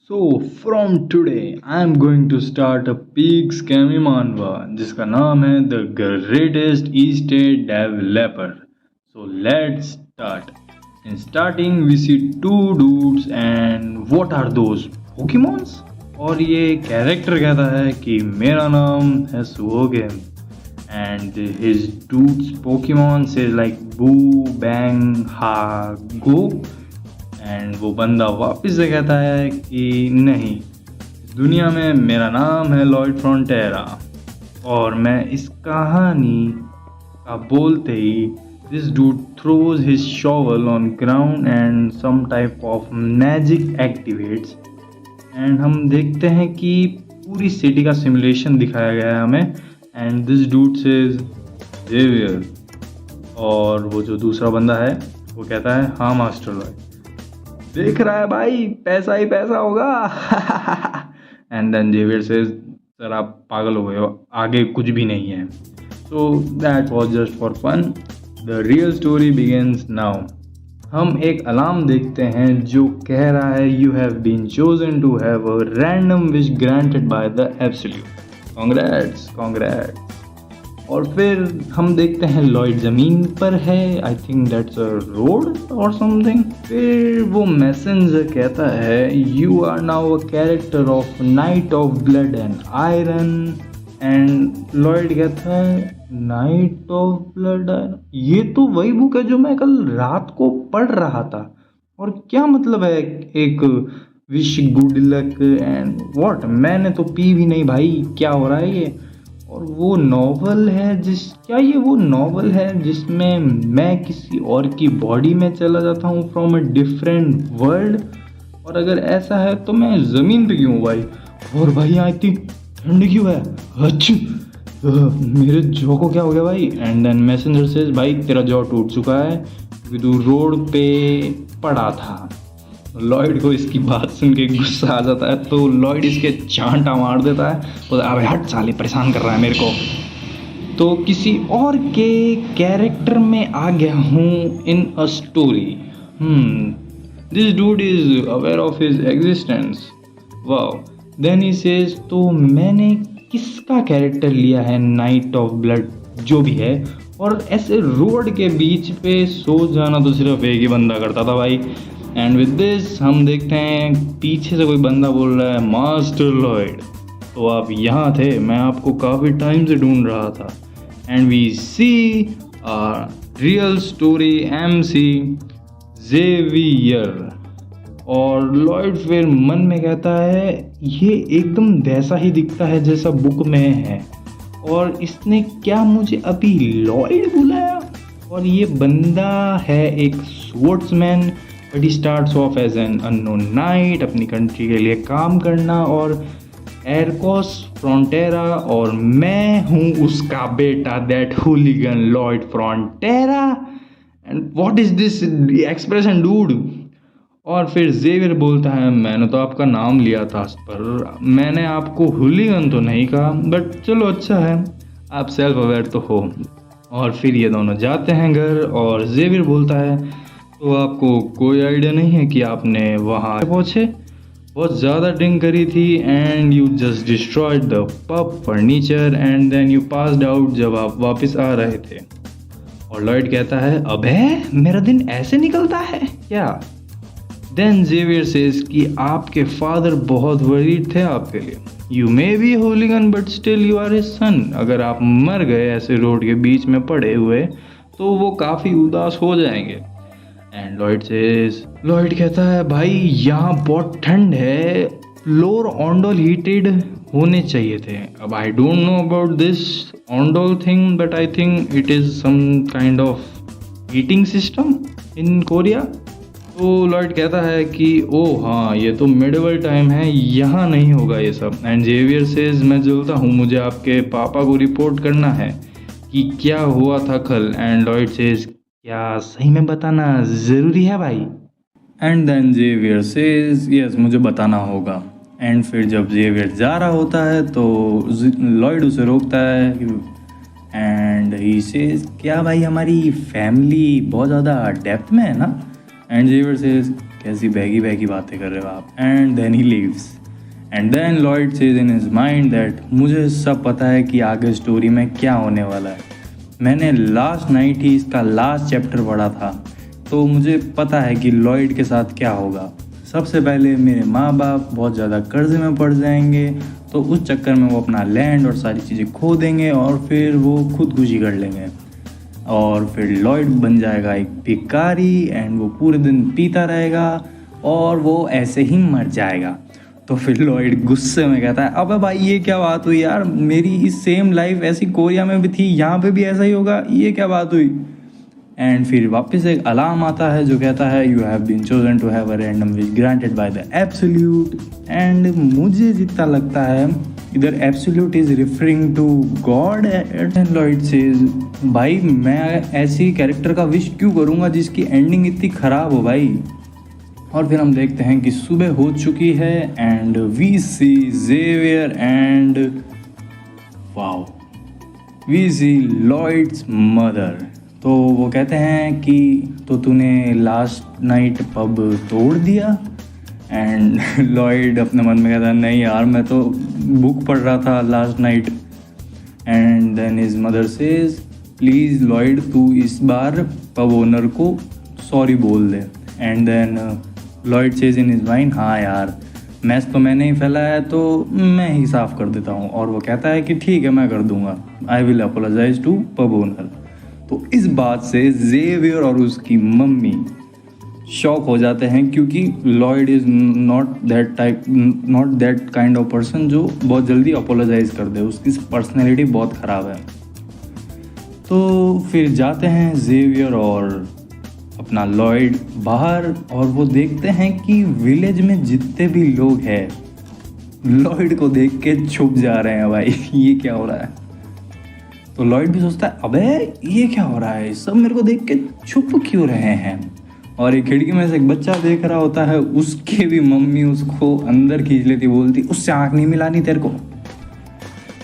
So from today I am going to start a big scammy manhwa जिसका नाम है The Greatest Estate Developer. So let's start. In starting we see two dudes and what are those Pokemons? और ये character कहता है कि मेरा नाम है सुहोगे and his dude's Pokemon says like boo bang ha go and वो बंदा वापस से कहता है कि नहीं, दुनिया में मेरा नाम है लॉयड फ्रंटेरा और मैं इस कहानी का बोलते ही this dude throws his shovel on ground and some type of magic activates and हम देखते हैं कि पूरी सिटी का सिमुलेशन दिखाया गया है हमें and this dude says Xavier और वो जो दूसरा बंदा है वो कहता है हाँ मास्टर लॉयड, देख रहा है भाई पैसा ही पैसा होगा एंड देन जेवियर से सर आप पागल हो गए हो, आगे कुछ भी नहीं है. So that was just for fun. The real story begins now. हम एक अलार्म देखते हैं जो कह रहा है you have been chosen to have a random wish granted by the absolute. Congrats congrats. और फिर हम देखते हैं लॉयड ज़मीन पर है, I think that's a road और समथिंग. फिर वो मैसेंजर कहता है you are now a character of knight of blood and iron. And Lloyd कहता है नाइट ऑफ ब्लड आयरन, ये तो वही बुक है जो मैं कल रात को पढ़ रहा था. और क्या मतलब है एक wish good luck and what, मैंने तो पी भी नहीं भाई, क्या हो रहा है ये. और वो नॉवल है ये वो नॉवल है जिसमें मैं किसी और की बॉडी में चला जाता हूँ फ्रॉम अ डिफरेंट वर्ल्ड. और अगर ऐसा है तो मैं ज़मीन पे क्यों हूँ भाई, और भाई यहाँ इतनी ठंड क्यों है, अच्छा मेरे जॉ को क्या हो गया भाई. एंड देन मैसेंजर से भाई तेरा जॉ टूट चुका है क्योंकि तू रोड पे पड़ा था. लॉयड को इसकी बात सुन के गुस्सा आ जाता है तो लॉयड इसके चांटा मार देता है, बोलता है अबे हट साले, परेशान कर रहा है मेरे को. तो किसी और के कैरेक्टर में आ गया हूँ in a story. This dude is aware of his existence. Wow. Then he says तो मैंने किसका कैरेक्टर लिया है, नाइट ऑफ ब्लड जो भी है, और ऐसे रोड के बीच पे सो जाना तो सिर्फ एक ही बंदा करता था भाई. एंड विद दिस हम देखते हैं पीछे से कोई बंदा बोल रहा है मास्टर लॉयड तो आप यहाँ थे, मैं आपको काफ़ी टाइम से ढूंढ रहा था. And we see real story MC Xavier. और लॉयड फिर मन में कहता है ये एकदम वैसा ही दिखता है जैसा बुक में है, और इसने क्या मुझे अभी लॉयड बुलाया. और ये बंदा है एक sportsman but he starts off as an unknown knight, अपनी कंट्री के लिए काम करना, और एरकोस फ्रंटेरा और मैं हूँ उसका बेटा that hooligan Lloyd Frontera. And what is this expression dude. और फिर जेवियर बोलता है मैंने तो आपका नाम लिया था पर मैंने आपको हुलिगन तो नहीं कहा, बट चलो अच्छा है आप सेल्फ अवेयर तो हो. और फिर ये दोनों जाते हैं घर और जेवियर बोलता है तो आपको कोई आइडिया नहीं है कि आपने वहाँ पहुँचे, बहुत ज़्यादा ड्रिंक करी थी and you just destroyed the pub furniture and then you passed out जब आप वापस आ रहे थे. और लॉयड कहता है अबे मेरा दिन ऐसे निकलता है क्या. देन जेवियर सेज कि आपके फादर बहुत वरीड थे आपके लिए, you may be hooligan but still you are his son. अगर आप मर गए ऐसे रोड के बीच में पड़े हुए तो वो काफ़ी उदास हो जाएंगे. एंड लॉयड कहता है भाई यहाँ बहुत ठंड है, फ्लोर ऑन्डोल हीटेड होने चाहिए थे. अब I don't know about this ondol thing but I think it is some kind of heating system in Korea. तो लॉयड कहता है कि ओह हाँ ये तो मिडिवल टाइम है, यहाँ नहीं होगा ये सब. एंड जेवियर सेज मैं चलता हूँ, मुझे आपके पापा को रिपोर्ट करना है कि क्या हुआ था कल. एंड लॉयड सेज क्या सही में बताना ज़रूरी है भाई. And then Xavier says yes मुझे बताना होगा. एंड फिर जब जेवियर जा रहा होता है तो लॉयड उसे रोकता है एंड ही सेज क्या भाई हमारी फैमिली बहुत ज़्यादा डेप्थ में है ना. एंड जेवियर सेज कैसी बैगी बैगी बातें कर रहे हो आप। And then he leaves and then Lloyd says in his mind that मुझे सब पता है कि आगे स्टोरी में क्या होने वाला है। मैंने लास्ट नाइट ही इसका लास्ट चैप्टर पढ़ा था, तो मुझे पता है कि लॉयड के साथ क्या होगा। सबसे पहले मेरे माँ बाप बहुत ज़्यादा कर्जे में पड़ जाएंगे, तो उस चक्कर में वो अपना लैंड और सारी चीज़ें खो देंगे और फिर वो खुदकुशी कर लेंगे। और फिर लॉयड बन जाएगा एक भिखारी एंड वो पूरे दिन पीता रहेगा और वो ऐसे ही मर जाएगा। तो फिर लॉयड गुस्से में कहता है, अबे भाई ये क्या बात हुई यार, मेरी इस सेम लाइफ ऐसी कोरिया में भी थी, यहाँ पे भी ऐसा ही होगा, ये क्या बात हुई। एंड फिर वापस एक अलार्म आता है जो कहता है you have been chosen to have a random wish granted by the absolute. And मुझे जितना लगता है इधर absolute is referring to God. And Lloyd says, भाई मैं ऐसी कैरेक्टर का विश क्यों करूँगा जिसकी एंडिंग इतनी ख़राब हो भाई। और फिर हम देखते हैं कि सुबह हो चुकी है and we see Xavier and wow we see Lloyd's mother. तो वो कहते हैं कि तो तूने लास्ट नाइट पब तोड़ दिया। एंड लॉयड अपने मन में कहता है, नहीं यार मैं तो बुक पढ़ रहा था last night. And then his mother says, please Lloyd तू इस बार पब ओनर को सॉरी बोल दे। And then Lloyd says in his mind, हाँ यार मैस तो मैंने ही फैलाया है तो मैं ही साफ़ कर देता हूँ। और वो कहता है कि ठीक है मैं कर दूँगा, I will apologise to pub owner. तो इस बात से जेवियर और उसकी मम्मी शॉक हो जाते हैं, क्योंकि Lloyd is not that kind of person जो बहुत जल्दी अपोलोजाइज कर दे, उसकी पर्सनैलिटी बहुत ख़राब है। तो फिर जाते हैं जेवियर और अपना लॉयड बाहर और वो देखते हैं कि विलेज में जितने भी लोग हैं लॉयड को देख के छुप जा रहे हैं। भाई ये क्या हो रहा है। तो लॉयड भी सोचता है, अबे ये क्या हो रहा है, सब मेरे को देख के छुप क्यों रहे हैं। और एक खिड़की में से एक बच्चा देख रहा होता है, उसके भी मम्मी उसको अंदर खींच लेती, बोलती उससे आँख नहीं मिलानी तेरे को।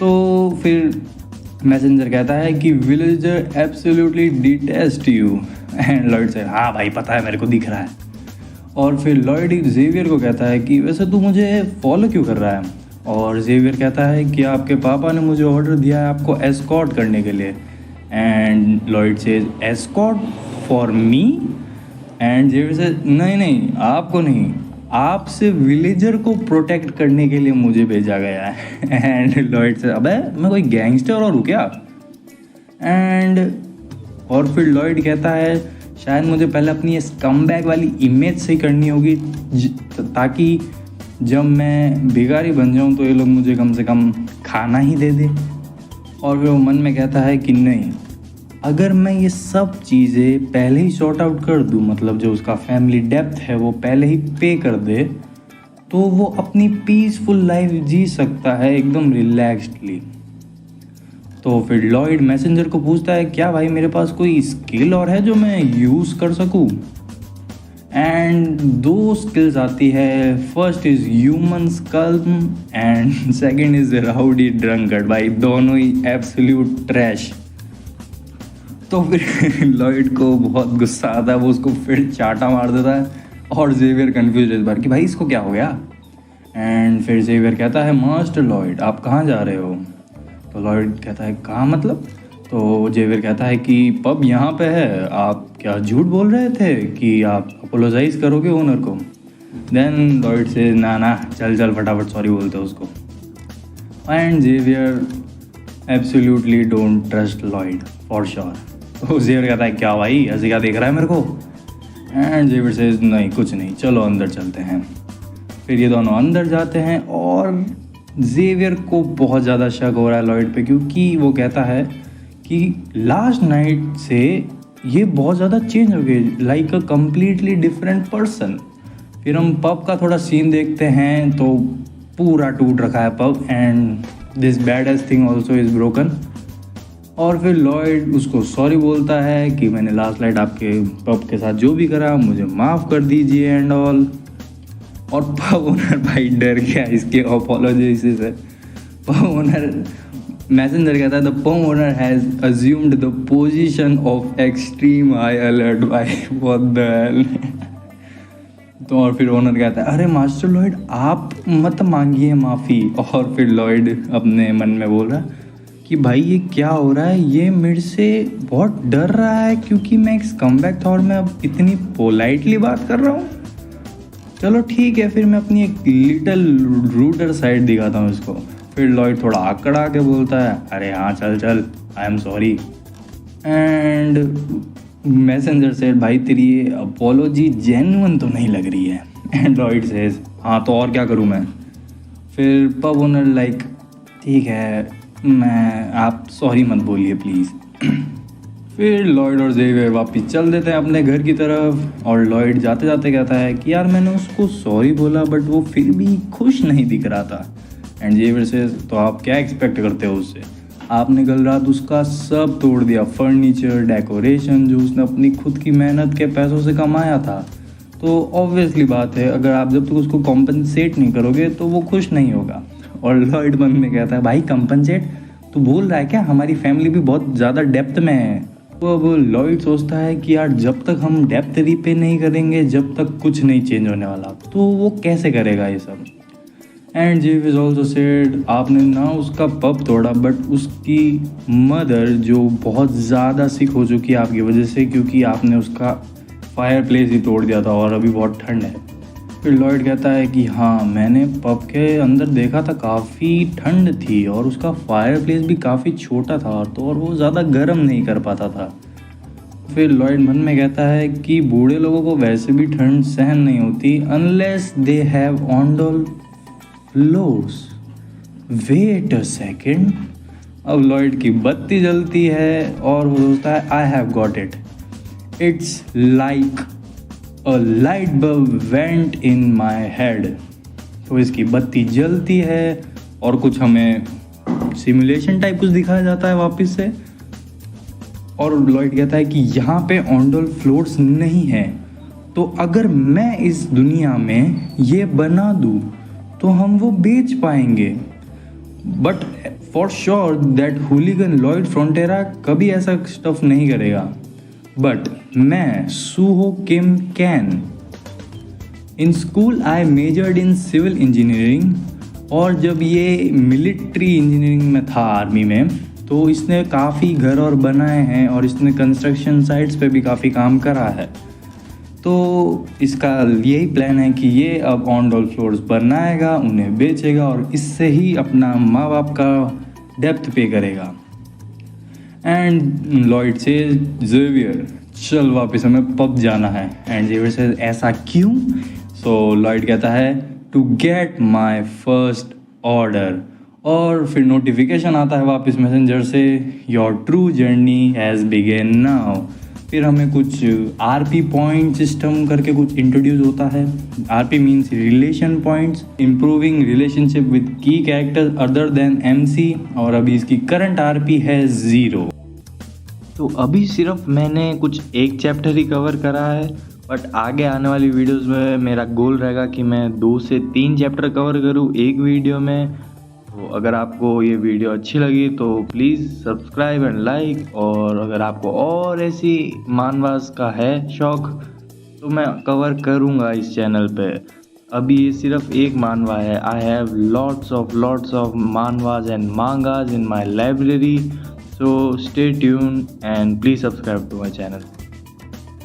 तो फिर मैसेंजर कहता है कि villager absolutely detest you. And Lloyd से, हाँ भाई पता है मेरे को दिख रहा है। और फिर लॉयड जेवियर को कहता है कि वैसे तू मुझे फॉलो क्यों कर रहा है। और जेवियर कहता है कि आपके पापा ने मुझे ऑर्डर दिया है आपको एस्कॉर्ट करने के लिए। And Lloyd says, escort for me. And Xavier says, नहीं आपको नहीं, आपसे विलेजर को प्रोटेक्ट करने के लिए मुझे भेजा गया है। एंड लॉयड से, अबे मैं कोई गैंगस्टर और हूँ क्या। एंड और फिर लॉयड कहता है शायद मुझे पहले अपनी इस कमबैक वाली इमेज सही करनी होगी ताकि जब मैं भिखारी बन जाऊं तो ये लोग मुझे कम से कम खाना ही दे दे। और फिर वो मन में कहता है कि नहीं, अगर मैं ये सब चीज़ें पहले ही सॉर्ट आउट कर दूं, मतलब जो उसका फैमिली डेप्थ है वो पहले ही पे कर दे, तो वो अपनी पीसफुल लाइफ जी सकता है एकदम रिलैक्सडली। तो फिर लॉयड मैसेंजर को पूछता है, क्या भाई मेरे पास कोई स्किल और है जो मैं यूज़ कर सकूं। एंड 2 स्किल्स आती है, first is human scalp and second is rowdy drunkard. भाई दोनों ही एब्सोल्यूट ट्रैश। तो फिर लॉयड को बहुत गुस्सा आता है, वो उसको फिर चाटा मार देता है और जेवियर कन्फ्यूज इस बार कि भाई इसको क्या हो गया। एंड फिर जेवियर कहता है, मास्टर लॉयड आप कहाँ जा रहे हो। तो लॉयड कहता है, कहाँ मतलब। तो जेवियर कहता है कि पब यहाँ पे है, आप क्या झूठ बोल रहे थे कि आप अपोलोजाइज करोगे ओनर को। देन लॉयड से, ना चल फटाफट सॉरी बोलते उसको। And Xavier absolutely don't trust Lloyd for sure. तो जेवियर कहता है, क्या भाई ऐसे क्या देख रहा है मेरे को। एंड जेवियर से, नहीं कुछ नहीं, चलो अंदर चलते हैं। फिर ये दोनों अंदर जाते हैं और जेवियर को बहुत ज़्यादा शक हो रहा है लॉयड पे, क्योंकि वो कहता है कि लास्ट नाइट से ये बहुत ज़्यादा चेंज हो गई, like a completely different person. फिर हम पब का थोड़ा सीन देखते हैं तो पूरा टूट रखा है pub and this baddest thing also is broken. और फिर लॉयड उसको सॉरी बोलता है कि मैंने लास्ट नाइट आपके पब के साथ जो भी करा मुझे माफ़ कर दीजिए एंड ऑल। और पब ओनर भाई डर गया इसके अपोलॉजी से। पब ओनर मैसेंजर कहता है, the pub owner has assumed the position of extreme high alert. भाई व्हाट द हेल। तो और फिर ओनर कहता है अरे मास्टर लॉयड आप मत मांगिए माफ़ी। और फिर लॉयड अपने मन में बोल रहा कि भाई ये क्या हो रहा है, ये मेरे से बहुत डर रहा है क्योंकि मैं एक स्कमबैग था और मैं अब इतनी पोलाइटली बात कर रहा हूँ। चलो ठीक है, फिर मैं अपनी एक लिटिल रूडर साइड दिखाता हूँ इसको। फिर लॉयड थोड़ा आकड़ा के बोलता है अरे हाँ चल चल, I am sorry. And messenger से भाई तेरी ये अपोलॉजी जेन्युइन तो नहीं लग रही है। एंड लॉयड सेज हाँ तो और क्या करूँ मैं। फिर पब ओनर लाइक ठीक है, मैं आप सॉरी मत बोलिए प्लीज़। फिर लॉयड और जेवियर वापस चल देते हैं अपने घर की तरफ। और लॉयड जाते जाते कहता है कि यार मैंने उसको सॉरी बोला बट वो फिर भी खुश नहीं दिख रहा था। एंड जेवियर से तो आप क्या एक्सपेक्ट करते हो उससे, आपने कल रात उसका सब तोड़ दिया, फर्नीचर डेकोरेशन जो उसने अपनी खुद की मेहनत के पैसों से कमाया था। तो ऑब्वियसली बात है अगर आप जब तक उसको कॉम्पनसेट नहीं करोगे तो वो खुश नहीं होगा। और लॉयड मन में कहता है भाई कॉम्पनसेट तू भूल रहा है क्या, हमारी फैमिली भी बहुत ज़्यादा डेप्थ में है। तो अब लॉयड सोचता है कि यार जब तक हम डेप्थ रीपे नहीं करेंगे जब तक कुछ नहीं चेंज होने वाला, तो वो कैसे करेगा ये सब। एंड जेव इज़ ऑल्सो सेड आपने ना उसका पब तोड़ा बट उसकी मदर जो बहुत ज़्यादा सिक हो चुकी है आपकी वजह से, क्योंकि आपने उसका फायर प्लेस ही तोड़ दिया था और अभी बहुत ठंड है। फिर लॉयड कहता है कि हाँ मैंने पब के अंदर देखा था काफ़ी ठंड थी और उसका फायर प्लेस भी काफ़ी छोटा था तो और वो ज़्यादा गर्म नहीं कर पाता था। फिर लॉयड मन में कहता है कि बूढ़े लोगों को वैसे भी ठंड सहन नहीं होती unless they have ondol floors. Wait a second. अब लॉयड की बत्ती जलती है और वो सोचता है I have got it, it's like a light bulb went in my head. तो इसकी बत्ती जलती है और कुछ हमें सिमुलेशन टाइप कुछ दिखाया जाता है वापस से। और लॉयड कहता है कि यहाँ पे ऑन्डोल फ्लोर्स नहीं है, तो अगर मैं इस दुनिया में ये बना दूँ तो हम वो बेच पाएंगे। But for sure that hooligan Lloyd Frontera कभी ऐसा स्टफ नहीं करेगा। बट मैं Suho Kim can. In school I majored in civil engineering. और जब ये मिलिट्री इंजीनियरिंग में था आर्मी में, तो इसने काफ़ी घर और बनाए हैं और इसने कंस्ट्रक्शन साइट्स पे भी काफ़ी काम करा है। तो इसका यही प्लान है कि ये अब ऑन्डोल फ्लोर्स बनाएगा, उन्हें बेचेगा और इससे ही अपना माँ बाप का डेप्थ पे करेगा। एंड लॉयड से जेवियर चल वापस हमें पब जाना है। एंड जेवियर से ऐसा क्यों। सो लॉयड कहता है to get my first order. और फिर नोटिफिकेशन आता है वापस मैसेंजर से your true journey has began now. फिर हमें कुछ आरपी पॉइंट सिस्टम करके कुछ इंट्रोड्यूस होता है। RP means relation points, improving relationship with की कैरेक्टर अदर देन एमसी। और अभी इसकी करंट आरपी है 0। तो अभी सिर्फ मैंने कुछ एक चैप्टर ही कवर करा है, बट आगे आने वाली वीडियोस में मेरा गोल रहेगा कि मैं 2 से 3 चैप्टर कवर करूँ एक वीडियो में। तो अगर आपको ये वीडियो अच्छी लगी तो प्लीज़ सब्सक्राइब एंड लाइक। और अगर आपको और ऐसी मानवास का है शौक़ तो मैं कवर करूँगा इस चैनल पे। अभी ये सिर्फ एक मानवा है। I have lots of manhwas and mangas in my library. So stay tune and please subscribe to my channel.